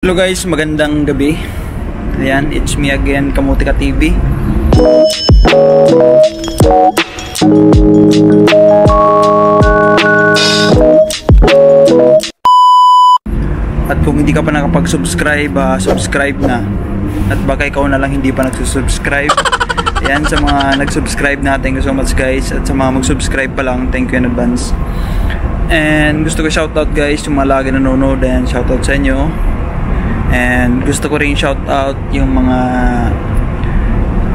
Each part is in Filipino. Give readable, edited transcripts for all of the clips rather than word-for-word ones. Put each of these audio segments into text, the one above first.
Hello guys, magandang gabi. Ayan, it's me again, Kamutika TV. At kung hindi ka pa nakapag-subscribe, subscribe na. At baka ikaw na lang hindi pa nagsusubscribe. Ayan, sa mga nag-subscribe na, thank you so much guys. At sa mga mag-subscribe pa lang, thank you in advance. And gusto ko shoutout guys, yung mga lagi nanonood, and shoutout sa inyo. And gusto ko rin shout out yung mga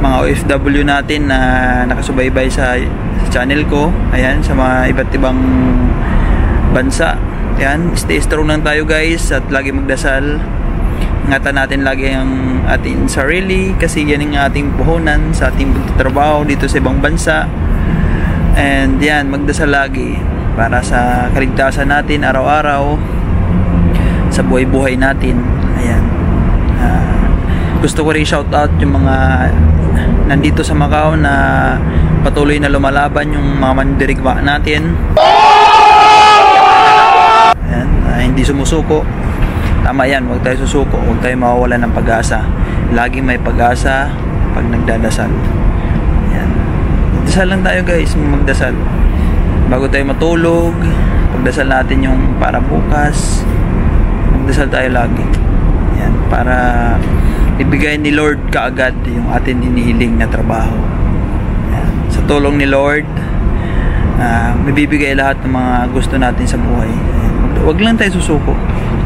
OFW natin na nakasubaybay sa channel ko. Ayan, sa mga iba't ibang bansa. Ayan, stay strong lang tayo guys at lagi magdasal. Ingatan natin lagi ang ating sarili kasi yan ang ating puhunan sa ating pagtatrabaho dito sa ibang bansa. And yan, magdasal lagi para sa kaligtasan natin araw-araw sa buhay-buhay natin. Ayan. Gusto ko rin shout out yung mga nandito sa Macau na patuloy na lumalaban, yung mga mandirigma natin. Ayan, hindi sumusuko. Tama yan, huwag tayo susuko, huwag tayo mawawalan ng pag-asa. Laging may pag-asa pag nagdadasal. Ayan. Magdasal lang tayo guys, magdasal. Bago tayo matulog, pagdasal natin yung para bukas. Magdasal tayo lagi. Yan, para ibigay ni Lord kaagad yung atin hinihiling na trabaho. Yan. Sa tulong ni Lord, mabibigay lahat ng mga gusto natin sa buhay. Huwag lang tayo susuko.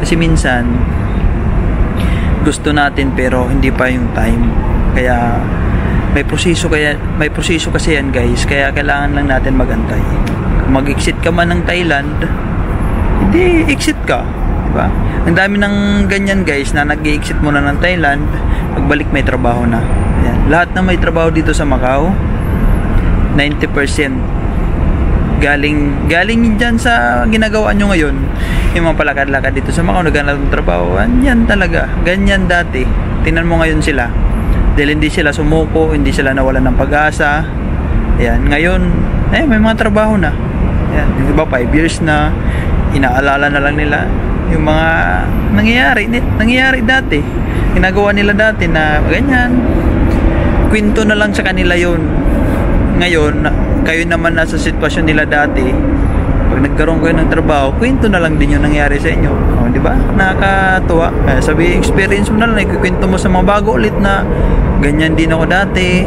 Kasi minsan, gusto natin pero hindi pa yung time. Kaya may proseso kasi yan guys. Kaya kailangan lang natin magantay. Kung mag-exit ka man ng Thailand, hindi exit ka. Diba? Ang dami ng ganyan guys na nag-i-exit muna ng Thailand, pagbalik may trabaho na. Ayan. Lahat na may trabaho dito sa Macau, 90% galing dyan sa ginagawa nyo ngayon. Yung mga palakad-lakad dito sa Macau, naghanap ng trabaho, yan talaga, ganyan dati. Tingnan mo ngayon sila, dahil hindi sila sumuko, hindi sila nawalan ng pag-asa. Ayan. Ngayon may mga trabaho na. Ayan. Diba, 5 years na, inaalala na lang nila yung mga nangyayari dati, ginagawa nila dati na ganyan, kwento na lang sa kanila yun. Ngayon kayo naman nasa sitwasyon nila dati, pag nagkaroon kayo ng trabaho, kwento na lang din yung nangyari sa inyo. Di ba? Nakakatuwa. Sabi, experience mo na lang, ikikwento mo sa mga bago ulit na ganyan din ako dati,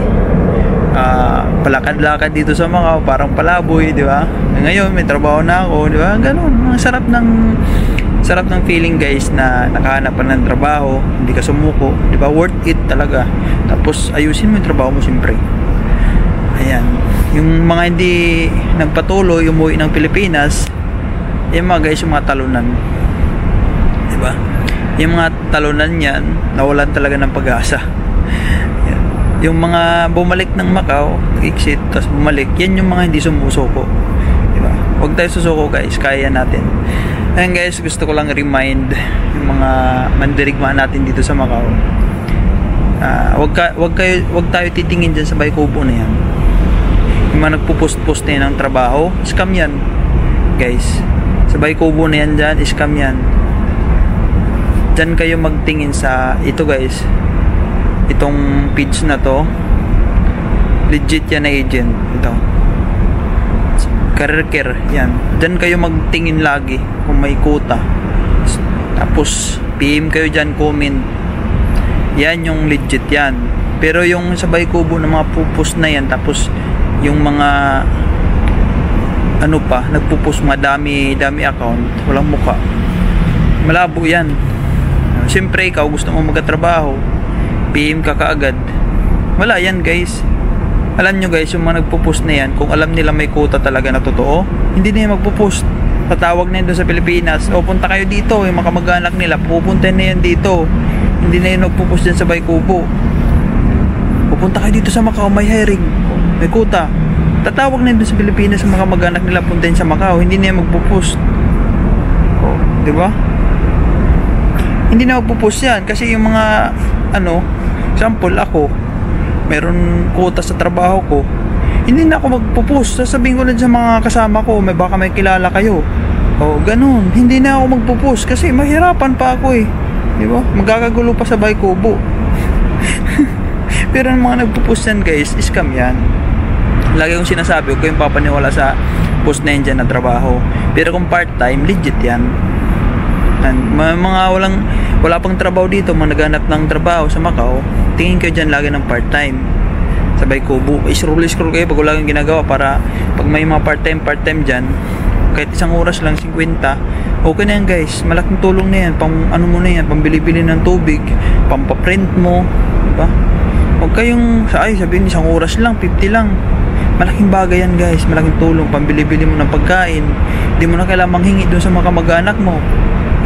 palakad-lakad dito sa Macau, parang palaboy, di ba? Ngayon may trabaho na ako, di ba? Ganun, ang sarap ng feeling guys na nakahanap ka ng trabaho, hindi ka sumuko, di ba? Worth it talaga. Tapos ayusin mo yung trabaho mo siyempre. Ayan, yung mga hindi nagpatuloy umuwi ng Pilipinas, yung mga guys, yung mga talunan, di ba? Yung mga talunan yan, nawalan talaga ng pag-asa. Yung mga bumalik ng Macau, exit, tapos bumalik, yan yung mga hindi sumusuko. Diba? Huwag tayo susuko guys, kaya natin. Ayan guys, gusto ko lang remind yung mga mandirigma natin dito sa Macau. Huwag tayo titingin dyan sa Baykubo na yan. Yung mga nagpo-post-post na yan ng trabaho, scam yan guys. Sa Baykubo na yan dyan, scam yan. Dyan kayo magtingin sa ito guys, itong page na to, legit yan na agent. Ito, career care yan. Dyan kayo magtingin lagi kung may quota, tapos PM kayo dyan, comment yan, yung legit yan. Pero yung sa Baykubo na mga pupost na yan, tapos yung mga ano pa, nagpupost mga dami account, walang muka, malabo yan. Siyempre ikaw gusto mo magkatrabaho, PM ka kaagad, wala yan guys. Alam nyo guys, yung mga nagpo-post na yan, kung alam nila may quota talaga na totoo, hindi na yan magpo-post. Tatawag na yan doon sa Pilipinas, o punta kayo dito, yung mga kamag-anak nila pupunta na yan dito, hindi na yan magpo-post dyan sa Baykubo. Pupunta kayo dito sa Macau, may hiring, may quota. Tatawag na yan doon sa Pilipinas, yung mga kamag-anak nila punta yan sa Macau, hindi na yan magpo-post. O, diba? Hindi na magpo-post yan, kasi yung mga example ako, meron quota sa trabaho ko, hindi na ako magpo-post. Sasabihin ko lang sa mga kasama ko, baka may kilala kayo, o ganun, hindi na ako magpo-post kasi mahirapan pa ako Di ba? Magkakagulo pa sa Bay Kubo. Pero ang mga nagpo-post yan guys, scam yan. Lagi kong sinasabi, huwag kayong papaniwala sa post na yan dyan na trabaho. Pero kung part-time, legit yan. And mga wala pang trabaho dito, mga naghanap ng trabaho sa Macau, tingin kayo dyan lagi ng part-time sa Bay Kubo. Scroll kayo pag wala kang ginagawa, para pag may mga part-time dyan, kahit isang oras lang, 50, okay na yan guys. Malaking tulong na yan, pang ano mo na yan, pambili-bili ng tubig, pampaprint mo, diba? Huwag kayong sabihin isang oras lang, 50 lang. Malaking bagay yan guys, malaking tulong, pambili-bili mo ng pagkain. Hindi mo na kailangan manghingi dun sa mga kamag-anak mo,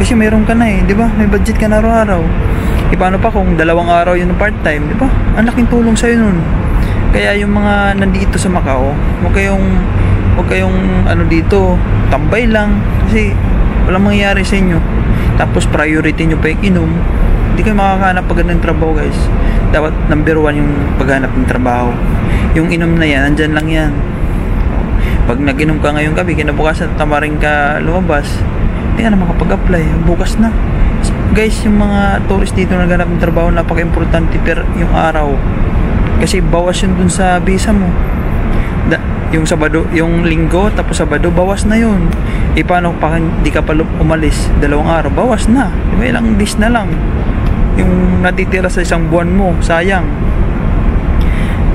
kasi mayroon ka na di ba? May budget ka na araw-araw. Paano pa kung 2 araw yun ng part-time, di ba? Ang laking tulong sa'yo nun. Kaya yung mga nandito sa Macau, huwag kayong dito, tambay lang, kasi walang mangyayari sa inyo. Tapos priority nyo pa yung inom, hindi kayo makakahanap pag ng trabaho guys. Dapat number 1 yung paghanap ng trabaho. Yung inom na yan, andyan lang yan. Pag nag-inom ka ngayong gabi, kinabukasan tamarin ka lumabas, hindi ka na makapag-apply, bukas na guys. Yung mga tourist dito na naghanap ng trabaho, napaka-importante per yung araw, kasi bawas yun dun sa visa mo. Yung Sabado, yung Linggo, tapos Sabado, bawas na yun. Paano pa hindi ka pa umalis 2 araw, bawas na, may ilang days na lang yung natitira sa isang buwan mo, sayang.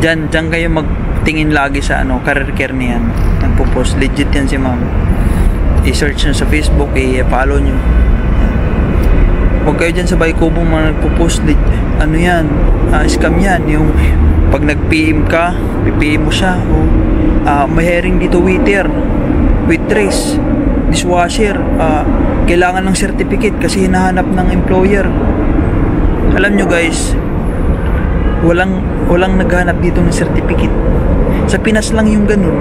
Diyan kayo magtingin lagi sa career care niyan, nagpo-post, legit yan si ma'am. I-search nyo sa Facebook, i-follow nyo. Huwag kayo dyan sa Bay Kubo mga nagpo-post, yan, scam yan. Yung pag nag-PM ka, pipm mo siya, may hiring dito, waiter, waitress, dishwasher, kailangan ng certificate kasi hinahanap ng employer. Alam nyo guys, walang naghanap dito ng certificate. Sa Pinas lang yung ganun,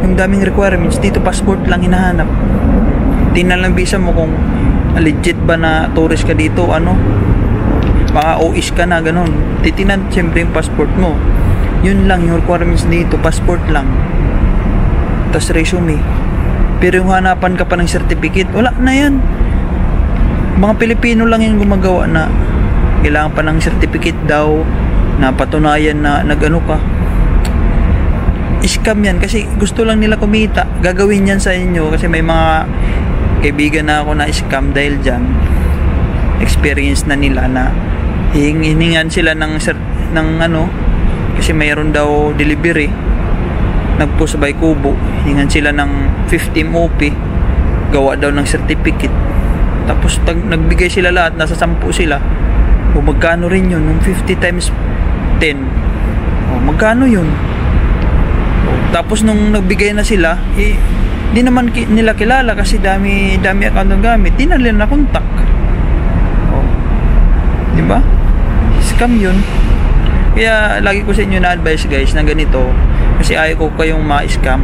yung daming requirements. Dito passport lang hinahanap. Tingnan lang visa mo kung legit ba na tourist ka dito, mga OIS ka na, ganun. Titinan siyempre yung passport mo. Yun lang yung requirements dito, passport lang, tas resume. Pero yung hanapan ka pa ng certificate, wala na yan. Mga Pilipino lang yung gumagawa na kailangan pa ng certificate daw na patunayan na nag-ano ka. Scam yan, kasi gusto lang nila kumita. Gagawin yan sa inyo, kasi may mga kaibigan na ako na scam dahil dyan. Experience na nila na hiningan sila ng kasi mayroon daw delivery, nagpo sa Bay Kubo, hiningan sila ng 50 OP, gawa daw ng certificate. Tapos nagbigay sila lahat, nasa 10 sila. O magkano rin yun, yung 50 times 10, magkano yun? Tapos nung nagbigay na sila, di naman nila kilala, kasi dami account ng gamit, di na nila na-contact. Diba? Scam yun. Kaya lagi ko sa inyo na-advise guys na ganito, kasi ayaw ko kayong ma-scam.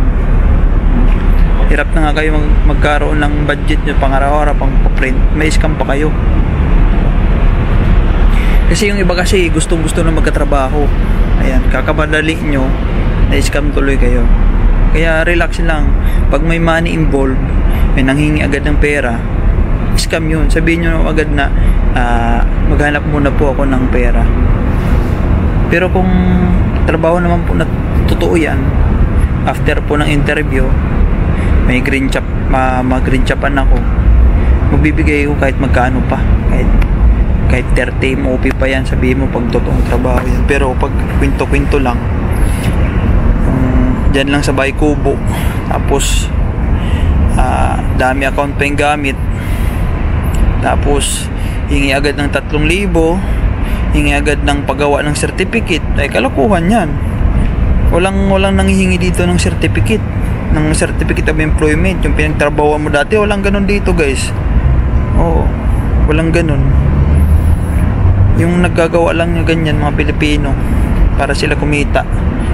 Hirap na nga kayo magkaroon ng budget nyo pang araw-araw, pang print, may scam pa kayo. Kasi yung iba kasi gustong-gusto na magkatrabaho, ayan, kakabadali nyo, na-scam tuloy kayo. Kaya relax lang. Pag may money involved, may nanghingi agad ng pera, scam yun. Sabihin nyo agad na maghanap muna po ako ng pera. Pero kung trabaho naman po na totoo yan, after po ng interview, may green chop, mag-green chopan ako, magbibigay ko kahit magkano pa, kahit 30 MOP pa yan. Sabihin mo pag totoong trabaho yan. Pero pag kwento-kwento lang, dyan lang sa Bay Kubo, tapos dami account pa yung gamit, tapos hingi agad ng 3,000, hingi agad ng paggawa ng certificate, ay kalokohan yan. Walang nanghihingi dito ng certificate of employment. Yung pinagtrabahoan mo dati, walang ganun dito guys. Walang ganun. Yung naggagawa lang ng ganyan mga Pilipino para sila kumita.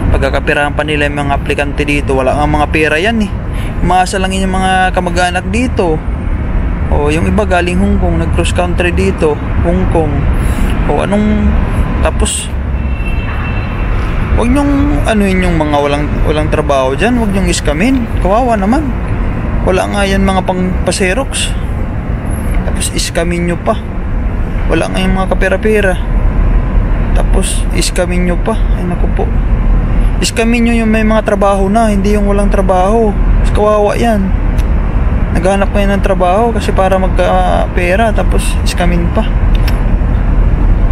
Pagkakapirahan pa nila yung mga aplikante dito, wala nga mga pera yan Umaasa lang yung mga kamag-anak dito. Yung iba galing Hong Kong, nag-cross country dito, Hong Kong. Tapos wag nyong yung mga walang trabaho dyan, wag nyong iskamin. Kawawa naman. Wala nga yan mga pang paserox. Tapos iskamin nyo pa. wala nga yung mga kapera-pera. Tapos iskamin nyo pa. Ay naku po, iskamin nyo yung may mga trabaho na, hindi yung walang trabaho. Mas kawawa yan. Naghanap kayo ng trabaho kasi para magka-pera, tapos iskamin pa.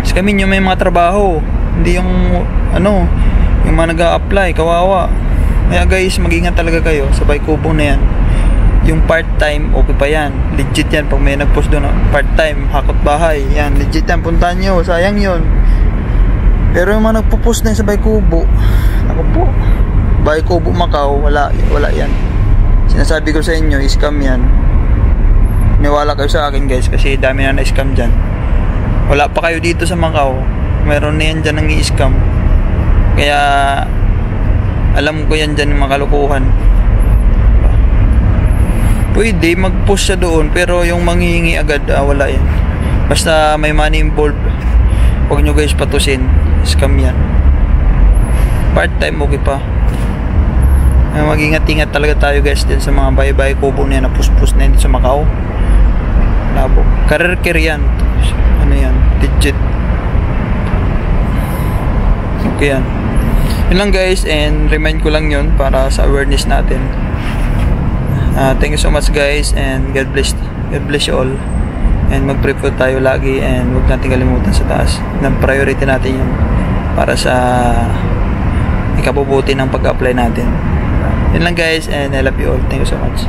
Iskamin nyo may mga trabaho, hindi yung ano, yung mga nag-a-apply, kawawa. Kaya guys, mag-ingat talaga kayo sa Baykubong na yan. Yung part-time, okay pa yan. Legit yan pag may nag-post doon part-time, hakot bahay. Yan, legit yan. Puntahan nyo, sayang yun. Pero yung mga nagpo-post na yun sa Baykubo, ako po, Baykubo Macau, wala yan. Sinasabi ko sa inyo, scam yan. Niwala kayo sa akin guys, kasi dami na na-scam dyan. Wala pa kayo dito sa Macau, meron na yan dyan ng i-scam. Kaya alam ko yan dyan yung mga kalukuhan. Pwede mag-post siya doon, pero yung manghihingi agad, wala yan. Basta may money involved, huwag nyo guys patusin. Scam yan. Part-time okay pa. Mag-ingat-ingat talaga tayo guys din sa mga Baykubong na yan na push-push na yun sa Macau. Labo. Career yan. Ano yan? Legit. Okay yan. Yun lang guys, and remind ko lang yun para sa awareness natin. Thank you so much guys, and God bless you all, and mag-pray po tayo lagi, and huwag natin kalimutan sa taas na priority natin yun para sa ikabubuti ng pag-apply natin. Yun lang guys, and I love you all. Thank you so much.